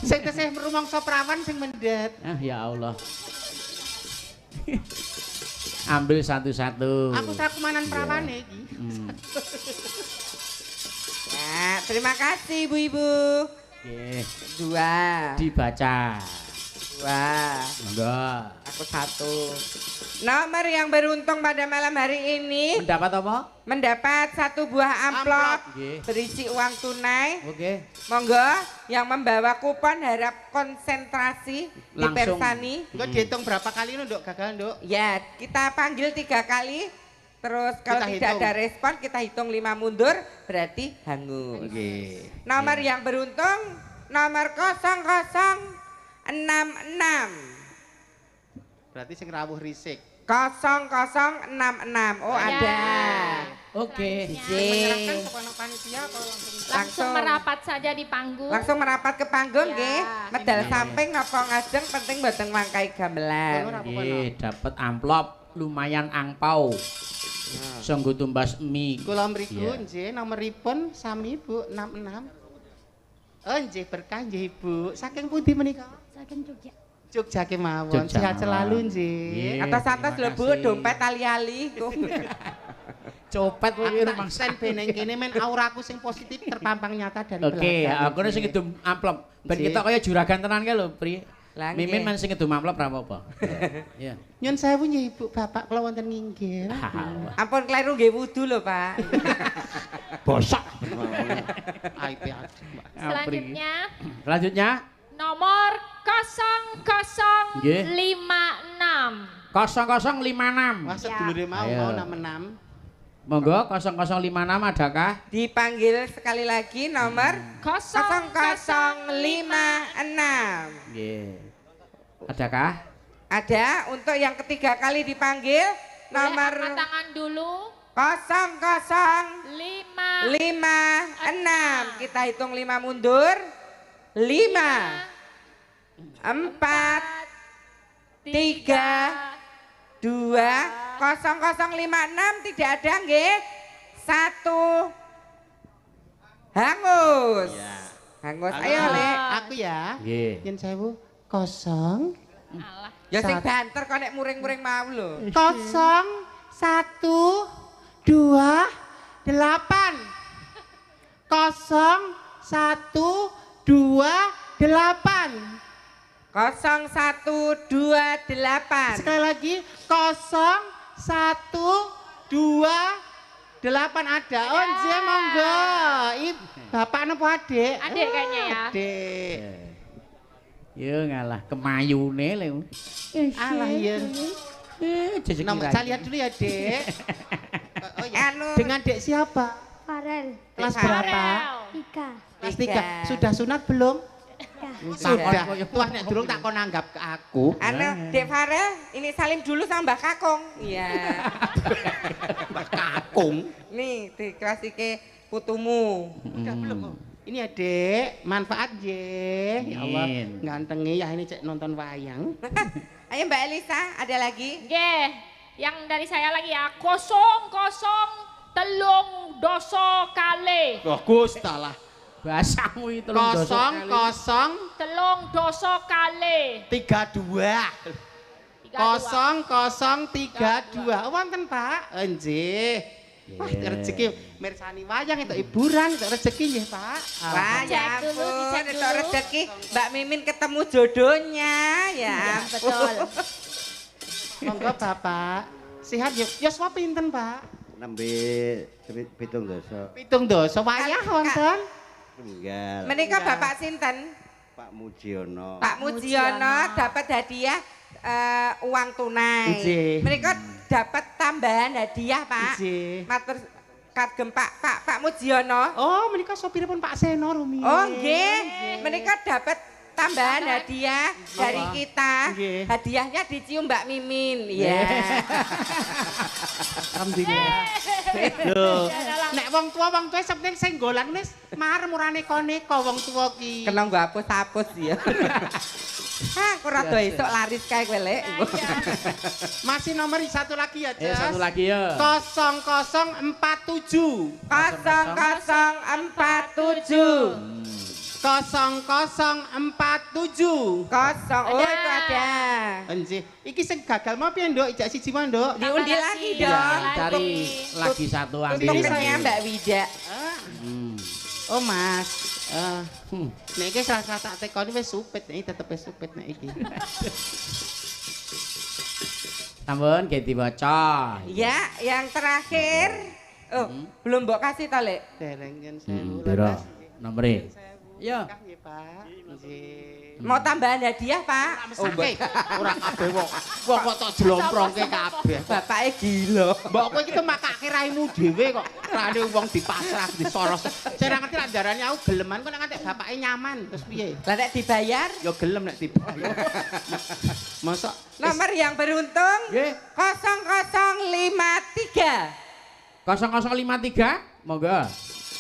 Sing tesih rumangsa prawan sing mendet.
Ah ya Allah. Ambil satu-satu.
Aku sakumanan prawane iki.
Hmm.
Ya, terima kasih ibu-ibu.
Nggih.
2.
Dibaca.
2.
Monggo.
Aku 1. Nomor yang beruntung pada malam hari ini
Mendapat apa?
mendapat 1 buah amplop
Nggih.
berisi uang tunai.
Oke.
Monggo yang membawa kupon harap konsentrasi
Langsung.
dipersani.
Engko dihitung berapa kali lho, Nduk? Gagal, Nduk.
Ya, kita panggil 3 kali. Terus kalau
Kita
tidak
hitung.
ada respon kita hitung 5 mundur berarti hangus.
Nggih.
Nomor yang beruntung nomor 0066.
Berarti sing rawuh risik.
0066. Oh
Ya.
ada.
Oke.
Jing.
Langsung merapat saja di panggung.
Langsung merapat ke panggung
Ya.
nggih. Medal samping napa ngajeng penting mboten ngangkai gamelan.
Nggih, dapat amplop lumayan angpau. Sanggo tumbas mie.
Kula mriku
Iya.
nggih nomoripun sami Bu 66. Oh nggih berkah nggih Ibu. Saking pundi menika?
Saking Jogja.
Jogja kemawon.
Jogja
Sehat selalu
mawon.
nggih.
Nggih.
Atas-atas lho Bu,
Terima kasih.
dompet ali-ali.
Copet
Aku
kuwi
tak
rumah.
send beneng kene men auraku sing positif terpampang nyata dari
Oke,
belakang.
aku sing ngedum amplop. Ben
Nggih.
kita kaya juragan tenan kae lho, Pri.
Lah,
Mimin
nggih.
men sing ngedum amplop ra apa-apa. Iya.
Nyun sewu nggih Ibu, Bapak kula wonten nginggil.
Ampun kleru nggih wudu lho, Pak.
Bosok.
Aipe ade, Mbak.
Selanjutnya
Selanjutnya
nomor
Nggih.
0056.
0056.
Wah sedulure mau
Ayo.
mau 66.
Monggo 0056 adakah?
Dipanggil sekali lagi nomor 0056.
Nggih. Adakah?
Ada untuk yang ketiga kali dipanggil
Boleh
nomor
angkat tangan dulu.
0056.
5
Kita hitung 5 mundur. 5 4 3 2 0056 tidak ada nggih. 1 hangus. Hangus. Ayo, Lek.
Aku ya.
Nggih.
Nyun sewu 0
Alah.
Ya sing
Sat-
banter kok nek muring-muring mau lho.
0 1 2 8 0 1 2 8
0128.
Sekali lagi 0 1 2 8 ada. Oh nggih monggo. Bapak napa Adik?
Adik kayaknya ya.
Adik.
Yo ngalah kemayune le.
Alah ya.
Jejeg
Nomor saya lihat dulu ya, Dek. Oh ya.
Anu
Dengan Dek siapa?
Farel.
Kelas
Farel.
berapa?
Ika.
Kelas 3.
Tiga.
Sudah sunat belum?
Ya.
Sudah. Tuah nek durung tak kon anggap ke aku.
Anu Dek Farel ini salim dulu sama Mbak Kakung. Iya.
Mbak Kakung.
Nih dikasihke putumu.
Udah belum? Oh. Ini ya, Dek. Manfaat nggih. Ya Allah,
Amin.
gantengi ya ini cek nonton wayang.
Ayo Mbak Elisa, ada lagi?
Nggih, yang dari saya lagi ya 003 kali.
Wah, Gus talah.
Basamu itu
0 0
Telung dosa kali.
32. 0 0 32. Wonten, Pak. Nggih. Wah, rezeki mirsani wayang itu hiburan, itu rezeki nggih, Pak.
Wah,
Dicek
ya
dulu,
ampun,
dicek
itu
dulu.
rezeki Mbak Mimin ketemu jodohnya. Ya ampun.
Betul.
Monggo, Bapak. Sehat ya. Yoswa pinten, Pak?
Nembe 17
7 wayah wonten.
tunggal
Menika Bapak sinten?
Pak Mujiono.
Pak Mujiono dapat hadiah uang tunai.
Nggih.
Mereka dapat tambahan hadiah, Pak.
Nggih.
Matur kagem Pak Mujiono.
Oh, menika sopiripun Pak Seno rumiyin.
Oh, nggih. Mereka dapat tambahan hadiah dari kita.
Nggih.
Hadiahnya dicium Mbak Mimin. Iya.
Alhamdulillah. Lho, nek wong tua sepenting sing golan wis marem ora neko-neko wong tua ki.
Kena nggo hapus-hapus ya. Hah, kok rada esuk laris kae kowe, Lek.
Masih nomor satu lagi ya,
Eh
Jas.
satu lagi ya.
0047.
0047.
0047.
Kosong. Oh, itu ada.
Nggih. Iki sing gagal mau piye, Nduk? Ijak siji mau, Nduk.
Diundi lagi
Ya,
dong.
cari lagi satu ambil.
Tutupnya Mbak Wida.
Oh, Mas. Nek iki salah tak tekoni wis supit, nek tetep wis supit nek iki.
Sampun nggih diwaca.
Ya, yang terakhir. Oh, belum mbok kasih to, Lek.
Dereng yen sewu.
Piro nomere? Iya.
Nggih, Pak. Nggih.
Mau tambahan hadiah, Pak?
Oke, ora kabeh wong. Wong kok tok jlomprongke kabeh.
Bapake gila.
Mbok kowe iki kemakake raimu dhewe kok. Rane wong dipasrah disoros. Sing ra ngerti lak darane aku geleman kok nek nganti bapake nyaman terus piye?
Lah nek dibayar?
Ya gelem nek dibayar. Masa
Nomor yang beruntung
nggih
0053.
0053, monggo.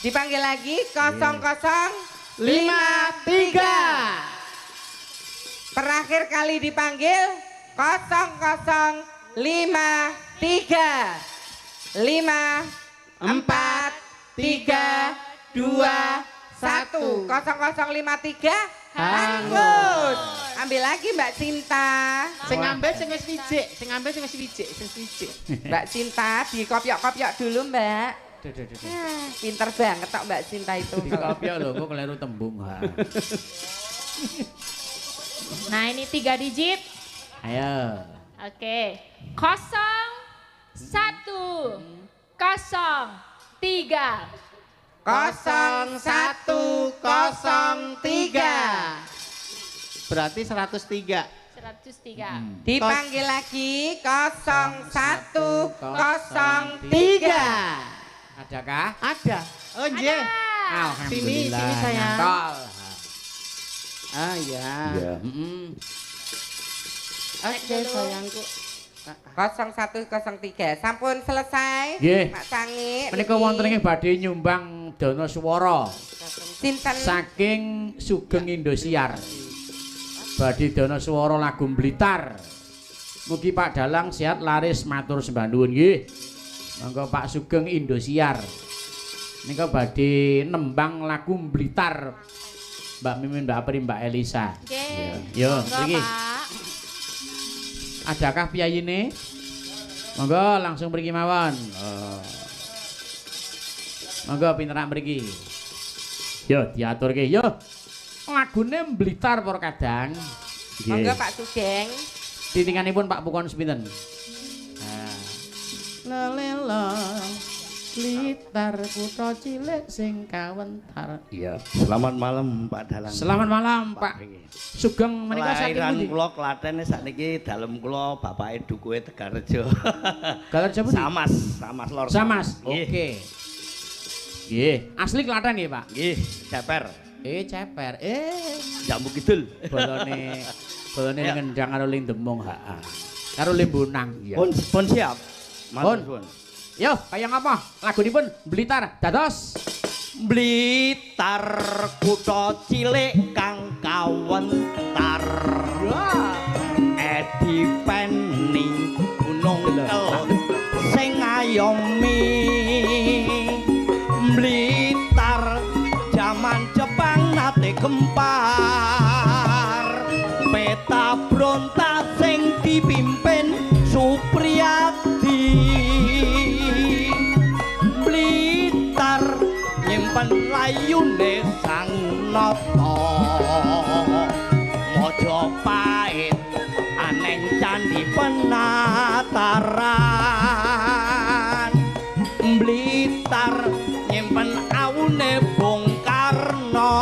Dipanggil lagi 0053. Terakhir kali dipanggil 0053. 5 4 3 2 1 0053 hangus. Ambil lagi Mbak Cinta.
sing ngambil sing wis wijik, sing ngambil sing wis wijik, sing wijik.
Mbak Cinta dikopiok-kopiok dulu Mbak. Pinter banget tok Mbak Cinta itu.
Dikopiok lho, kok keliru tembung.
Nah ini 3 digit.
Ayo.
Oke. 0 1 0 3.
0103. Berarti 103.
103.
Dipanggil lagi 0103.
Adakah?
Ada. Oh nggih. Sini sayang.
Nyantol.
Ah ya.
Iya.
Oke sayangku.
0103. Sampun selesai.
Nggih.
Pak Sangi.
Menika wonten ing badhe nyumbang dana swara
Sinten?
saking Sugeng Indosiar. Badhe dana swara lagu Blitar. Mugi Pak Dalang sehat laris matur sembah nuwun nggih. Monggo Pak Sugeng Indosiar. Nika badhe nembang lagu Blitar. Mbak Mimin, Mbak Apri, Mbak Elisa.
Oke.
Yo,
Monggo,
mriki.
Pak.
Adakah piyayine? Monggo langsung mriki mawon. Monggo pinterak mriki. Yo diaturke yo. Lagune Blitar para kadang.
Monggo Pak Sugeng.
Titinganipun Pak Pukon sepinten? Lalela Blitar kutha cilik sing kawentar.
Iya, selamat malam Pak Dalang.
Selamat malam Pak Sugeng menika saking
Kelahiran
pundi?
kula Klaten sakniki dalem kula bapake dukuhe Tegarrejo.
Galerja pundi?
Samas Lor.
Samas.
Nggih.
Oke. Nggih, asli Klaten nggih, Pak.
Nggih, Ceper.
Ceper.
Jambu Kidul.
Bolone
Ya.
ngendang karo ling demung, ha. Karo limbunang.
Pun siap. Matur suwun.
Yo, kaya ngapa? Lagunipun Blitar dados
Blitar kutha cilik kang kawentar. Edipeni gunung kel sing ayomi. Blitar jaman Jepang nate gempar. Peta bronta sing dipimpin Supriyadi. Blitar nyimpen layune sang nata. Majapahit aneng candi penataran. Blitar nyimpen awune Bung Karno.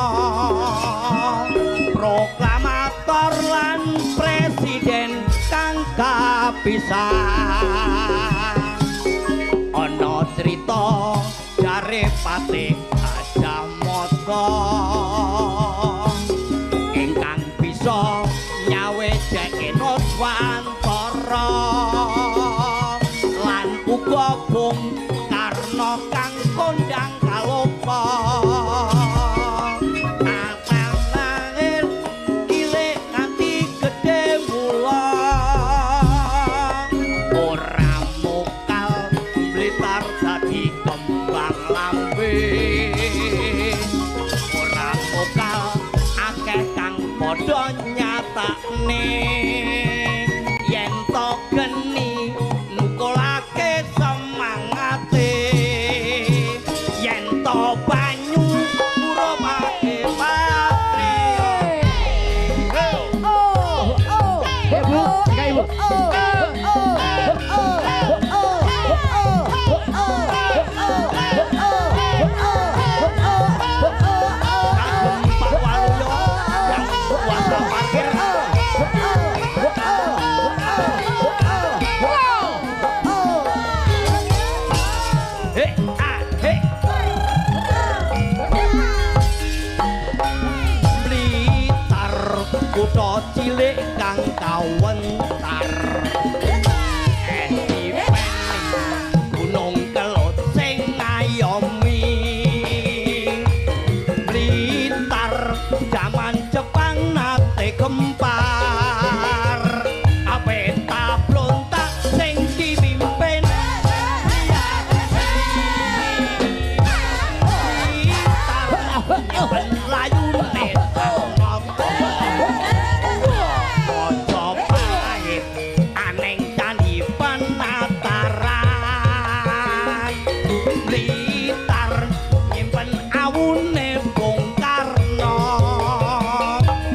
Proklamator lan presiden kang kapisan. Ana crita jare Patih Gajah Mada ingkang bisa nyawejake Nuswantara lan uga Bung Karno kang kondang kalopa. Atal-lahir cilik nganti gedhe mula. Ora mokal Blitar dadi kembang lambe. Ora mokal akeh kang padha nyatakne yen to geni nukulake semangate. Yen to banyu urupake patri.
Ibu, enggak Ibu.
Kagem Pak Waluyo yang kuasa cilik kang kawentar edi gunung kelut sing ngayomi Blitar zaman Jepang nate gempar ape tablontak sing dipimpin Blitar layune Ojo pahit aneng candi penataran Blitar nyimpen awune Bung Karno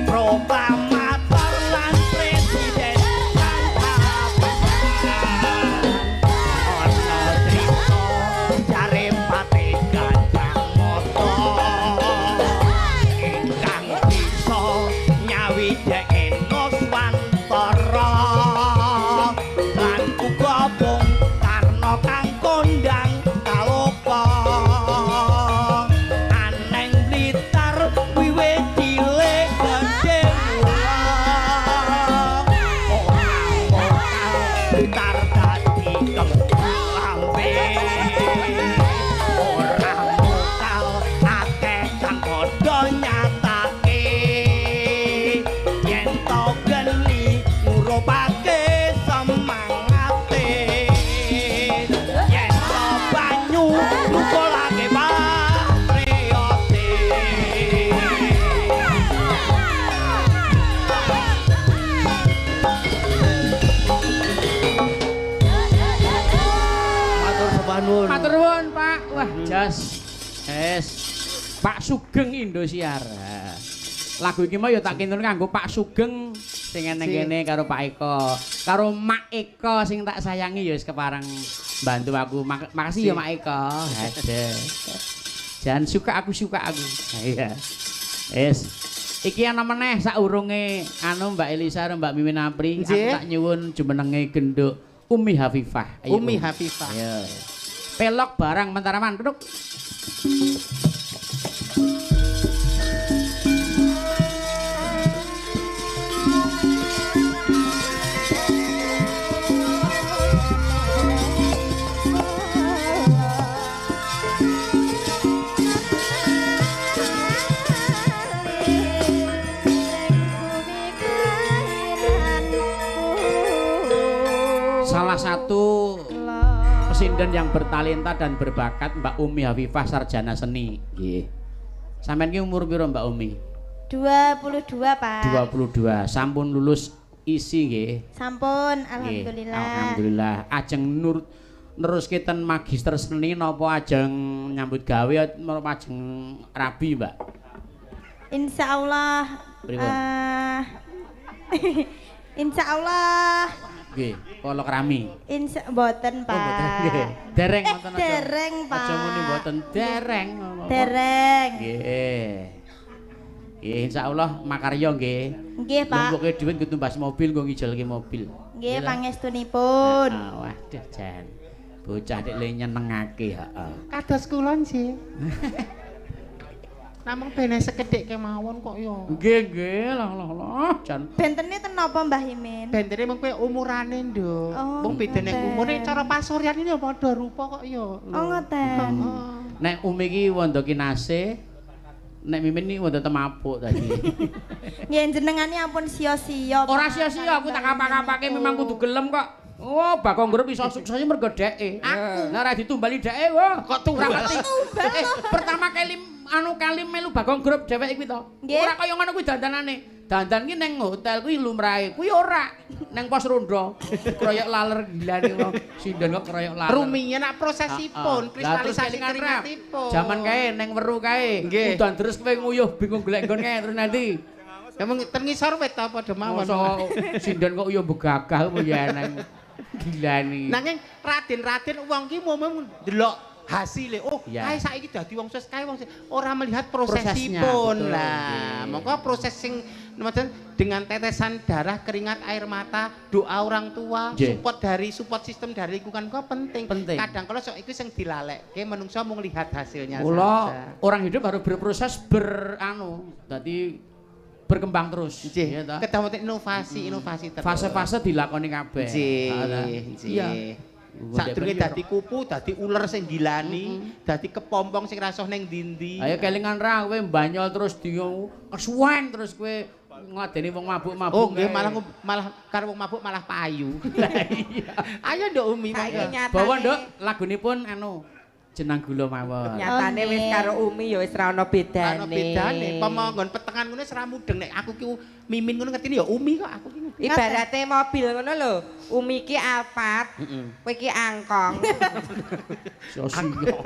proklamator lan presiden ana crita jare Pati Gajah Mada ingkang bisa nyawidake Nuswantara lan uga Bung Karno kang kondang kaloka aneng Blitar wiwit cilik gedhe Blitar dadi kemlambe ora mokal akeh kang padha nyatake yen to geni ngurupake semangate yen to banyu nukolake patriote matur sembah nuwun
Matur nuwun, Pak. Wah, jas. Pak Sugeng Indosiar. Lagu iki mau ya tak kinten kanggo Pak Sugeng sing eneng kene karo Pak Eko. Karo Mak Eko sing tak sayangi ya wis kepareng bantu aku. Makasih ya Mak Eko. Ada. Jangan suka aku. Iya. Iki ana meneh saurunge Mbak Elisa karo Mbak Mimin Apri. Aku tak nyuwun jumenenge genduk Umi Hafifah. Ayo,
Umi Hafifah.
Ayo. Pelok barang mentaraman duduk. Salah satu pesinden yang bertalenta dan berbakat Mbak Umi Hafifah sarjana seni. Nggih. Sampeyan ki umur piro Mbak Umi?
22, Pak.
22. Sampun lulus isi nggih.
Sampun,
Nggih,
alhamdulillah.
Alhamdulillah. Ajeng neruske ten magister seni napa ajeng nyambut gawe napa ajeng rabi, Mbak?
Insyaallah.
Pripun?
Insyaallah.
Nggih, kala krami.
Mboten, Pak.
Oh, mboten nggih. Dereng wonten aja.
Dereng, Pak.
Aja muni mboten dereng.
Dereng.
Nggih. Nggih, insyaallah makarya nggih.
Nggih, Pak.
Lumpuke dhuwit nggo tumbas mobil, nggo ngijelke mobil.
Nggih, pangestunipun.
Waduh, Jan. Bocah nek le nyenengake, heeh.
Kados kula nggih. Namung bene sekedhik kemawon kok ya.
Nggih, lah, Jan.
Bentene ten napa Mbah Imin?
Bendere mung kowe umurane, Nduk.
Oh,
Mung bedane
ngoten.
umure cara pasuryan ini ya padha rupa kok ya.
Oh, ngoten.
Nek Umi iki wanda kinase, nek Mimin iki wanda temapuk tadi.
Nggih jenengane ampun sia-sia.
Ora
Pak.
sia-sia aku tak kapak-kapake memang kudu gelem kok. Oh, Bakong Grup iso sukses mergo dheke. Aku nek ora ditumbali dheke, wah kok ora ngerti. Pertama kali kali melu Bakong Grup dheweke kuwi to.
Nggih.
Ora kaya ngono kuwi dandanane. Dandan ki ning hotel kuwi lumrahe. Kuwi ora ning pos rondo. Kroyok laler gilane wong. Sinden kok kroyok laler.
Rumiyin nak prosesipun, kristalisasi keringatipun.
Jaman kae ning weru kae.
Nggih.
Udan terus kowe nguyuh bingung golek nggon kae terus nanti.
Emang tengisor wit ta padha mawon.
Masa sinden kok uyuh begagah apa ya nang gilane.
Nanging Raden wong ki mau ndelok hasilnya. Oh,
Ya.
kae saiki dadi wong sukses, kae wong sukses. Ora melihat
Prosesnya,
prosesipun
betul.
lah.
Nggih.
Monggo proses sing namanya dengan tetesan darah, keringat, air mata, doa orang tua,
Nggih.
support sistem dari lingkungan kok penting.
Penting.
Kadang kalau sok iku sing dilalekke menungso mung lihat hasilnya
Mula
saja.
orang hidup harus berproses dadi berkembang terus.
Nggih.
Iya toh?
Kedah wonten inovasi terus.
Fase-fase dilakoni kabeh.
Nggih.
Iya.
Sadurunge dadi kupu, dadi uler sing gilani, dadi kepompong sing rasuh ning ndi-ndi.
Ayo kelingan ra kowe mbanyol terus kesuwen terus kowe ngadeni wong mabuk-mabuk.
Oh nggih malah karo wong mabuk malah payu. Iya. Ayo Nduk Umi
Saiki
monggo.
nyatane.
Bawa Nduk lagunipun jenang gula mawon.
Nyatane
Oh,
wis
nggih.
karo Umi ya wis ra ono bedane.
Ana bedane, pemonggon petengan ngono wis ra mudeng nek aku ki mimin ngono ngertine ya Umi kok aku ki.
Ibarate mobil ngono lho. Umi ki Alphard, kowe ki angkong.
Sosio.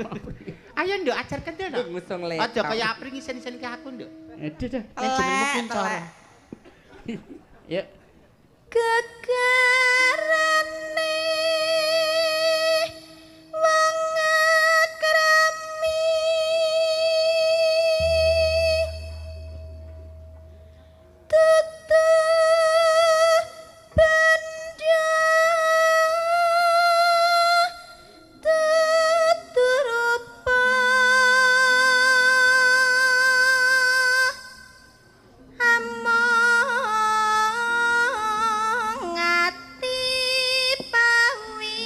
Ayo Nduk ajarkan to Nduk.
Ngusung laptop.
Aja kaya apring isen-isen ke aku Nduk.
Edit dah.
Nek jenengmu Kuncoro.
Ya.
Gegarane wong akrami tutu bendya tutu rupa among ati pawi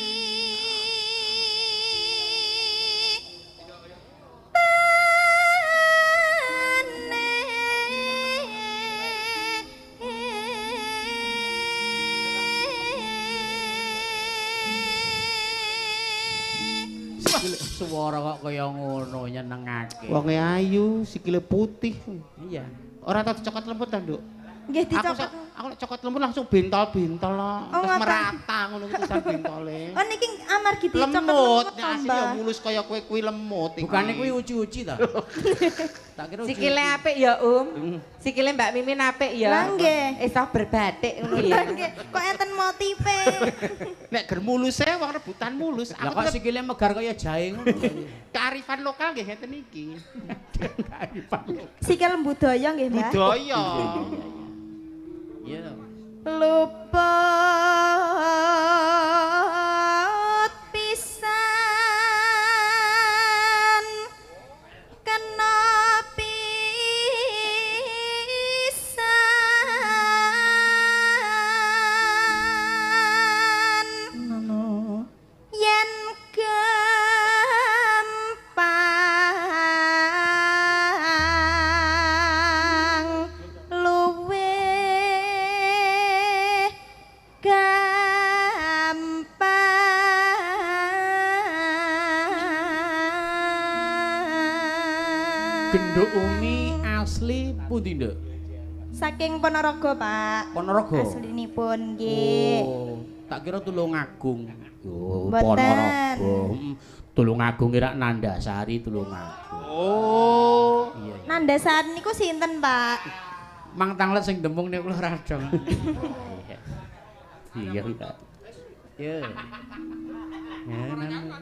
Suara kok kaya ngono nyenengake.
Wonge ayu, sikile putih.
Iya.
Ora tau dicokot lembut ta Nduk?
nggih
Aku
dicokot.
aku nek cokot lembut langsung bentol-bentol loh.
Oh,
Terus
ngoten.
merata ngono tulisan bentole.
Oh niki amargi dicokot
Lemut, nek
to,
asline ya
Mbah.
mulus kaya kowe kuwi lemut iki.
Bukane kuwi uci-uci ta? Tak kira uci-uci.
Sikile apik ya, Sikile Mbak Mimin apik ya.
Lah, nggih.
Iso berbatik ngono ya.
Nggih, kok enten motife.
Nek ger muluse wong rebutan mulus.
Lah
Aku
kok
tetep
sikile megar kaya jahe ngono.
kearifan lokal nggih ngeten iki.
Sikil budaya nggih, Mbah.
Budaya.
Iya.
Luput pisan kena pisan yen gampang luwih gampang.
Genduk Umi asli pundi, Nduk?
Saking Ponorogo, Pak.
Ponorogo.
Aslinipun nggih.
Oh, tak kira Tulungagung. Oh,
Mboten.
Tulungagung kira Nandasari Tulungagung.
Oh.
Iya.
Nandasari niku sinten, Pak?
Mang Tanglet sing demung niku lho radong. Iya, Pak. Ya.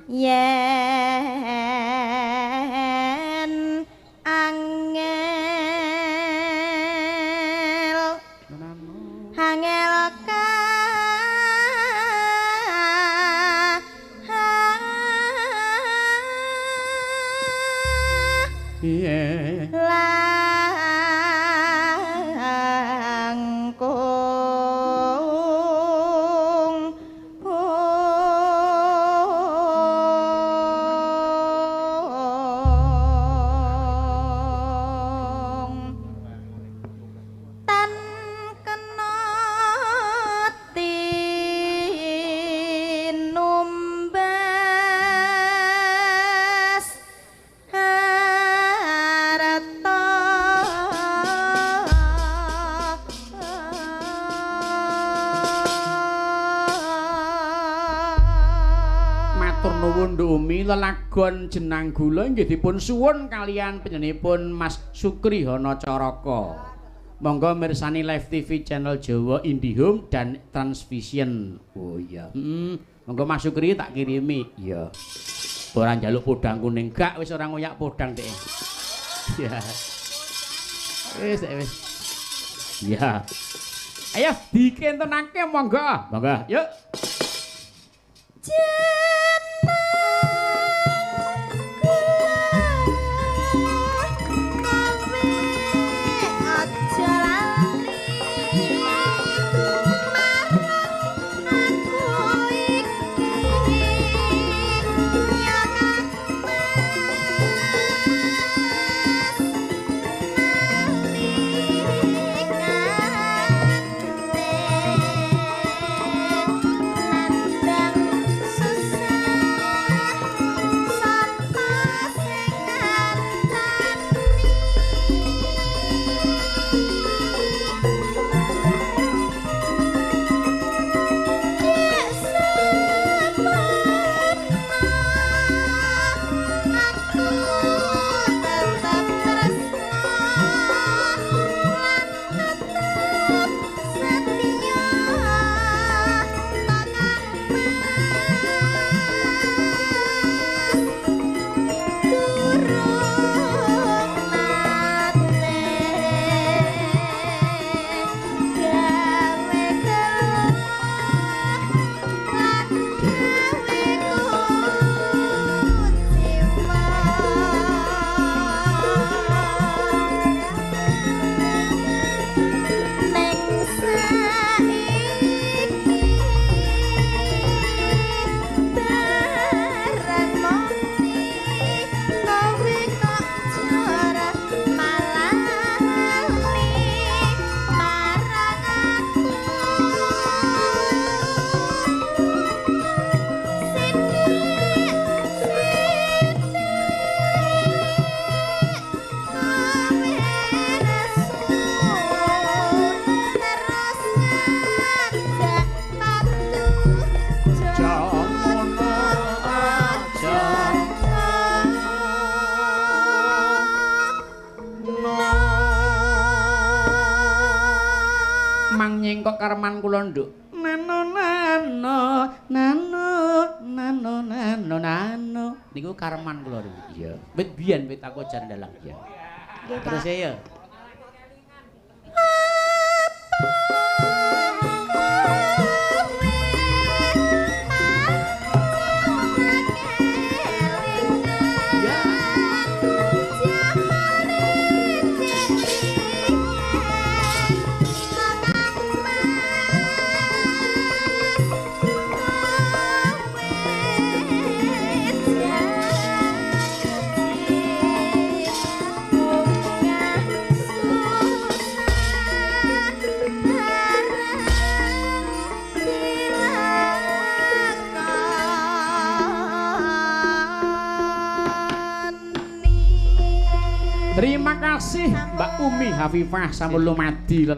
Yen angel
Iya.
langkung tan kena tinumbas harta
Matur nuwun Nduk Umi lelagon jenang gula nggih dipun suwun kalian penyanipun Mas Sukri Hanacaraka. Monggo mirsani live TV channel Jawa Indihome dan Transvision. Oh iya. Monggo Mas Sukri tak kirimi. Iya. Ora njaluk podang kuning gak wis ora ngoyak podang dhek. Ya. Wis wis. Iya. Ayo dikentenake monggo. Monggo, yuk.
aja
kareman kula nduk. Nano. Niku kareman kula niku. Iya. Wit biyen wit aku jan dalang ya.
Nggih, Pak.
Terus ya. Terima kasih Mbak Umi Hafifah sampun lumadi.